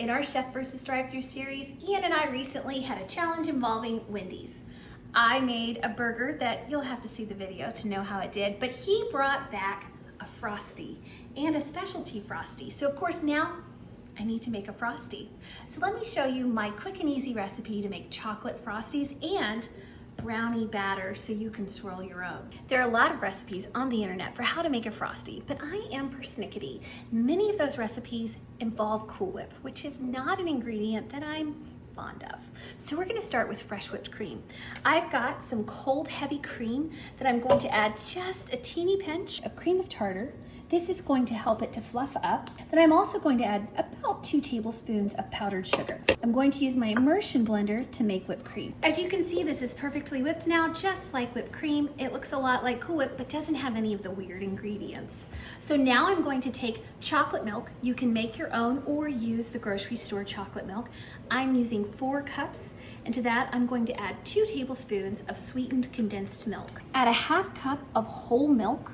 In our Chef versus Drive-Thru series, Ian and I recently had a challenge involving Wendy's. I made a burger that you'll have to see the video to know how it did, but he brought back a Frosty and a specialty Frosty. So of course now I need to make a Frosty. So let me show you my quick and easy recipe to make chocolate Frosties and brownie batter so you can swirl your own. There are a lot of recipes on the internet for how to make a Frosty, but I am persnickety. Many of those recipes involve Cool Whip, which is not an ingredient that I'm fond of. So we're gonna start with fresh whipped cream. I've got some cold heavy cream that I'm going to add just a teeny pinch of cream of tartar. This is going to help it to fluff up. Then I'm also going to add about 2 tablespoons of powdered sugar. I'm going to use my immersion blender to make whipped cream. As you can see, this is perfectly whipped now, just like whipped cream. It looks a lot like Cool Whip, but doesn't have any of the weird ingredients. So now I'm going to take chocolate milk. You can make your own or use the grocery store chocolate milk. I'm using 4 cups. And to that, I'm going to add 2 tablespoons of sweetened condensed milk. Add a half cup of whole milk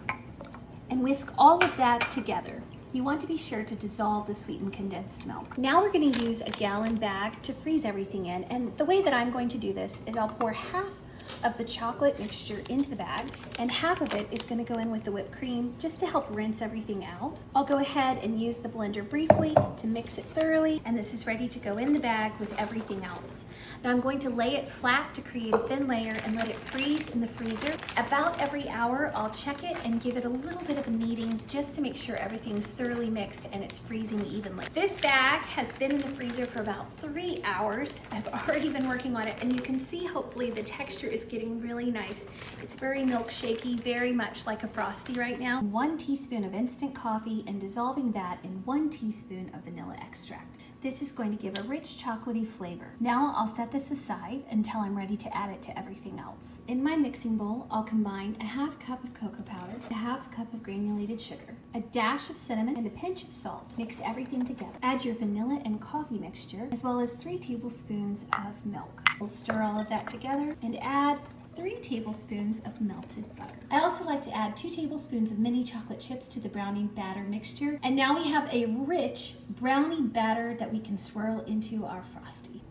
and whisk all of that together. You want to be sure to dissolve the sweetened condensed milk. Now we're going to use a gallon bag to freeze everything in, and the way that I'm going to do this is I'll pour half of the chocolate mixture into the bag, and half of it is going to go in with the whipped cream just to help rinse everything out. I'll go ahead and use the blender briefly to mix it thoroughly, and this is ready to go in the bag with everything else. Now I'm going to lay it flat to create a thin layer and let it freeze in the freezer. About every hour, I'll check it and give it a little bit of a kneading just to make sure everything's thoroughly mixed and it's freezing evenly. This bag has been in the freezer for about 3 hours. I've already been working on it, and you can see hopefully the texture is getting really nice. It's very milkshakey, very much like a Frosty right now. 1 teaspoon of instant coffee and dissolving that in 1 teaspoon of vanilla extract. This is going to give a rich chocolatey flavor. Now I'll set this aside until I'm ready to add it to everything else. In my mixing bowl, I'll combine a half cup of cocoa powder, a half cup of granulated sugar, a dash of cinnamon, and a pinch of salt. Mix everything together. Add your vanilla and coffee mixture, as well as 3 tablespoons of milk. We'll stir all of that together and add 3 tablespoons of melted butter. I also like to add 2 tablespoons of mini chocolate chips to the brownie batter mixture. And now we have a rich brownie batter that we can swirl into our Frosty.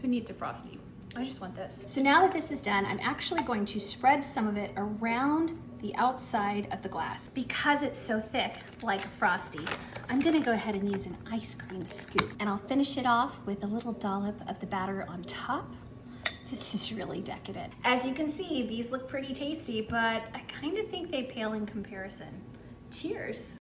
Who needs a Frosty? I just want this. So now that this is done, I'm actually going to spread some of it around the outside of the glass. Because it's so thick, like a Frosty, I'm gonna go ahead and use an ice cream scoop, and I'll finish it off with a little dollop of the batter on top. This is really decadent. As you can see, these look pretty tasty, but I kind of think they pale in comparison. Cheers.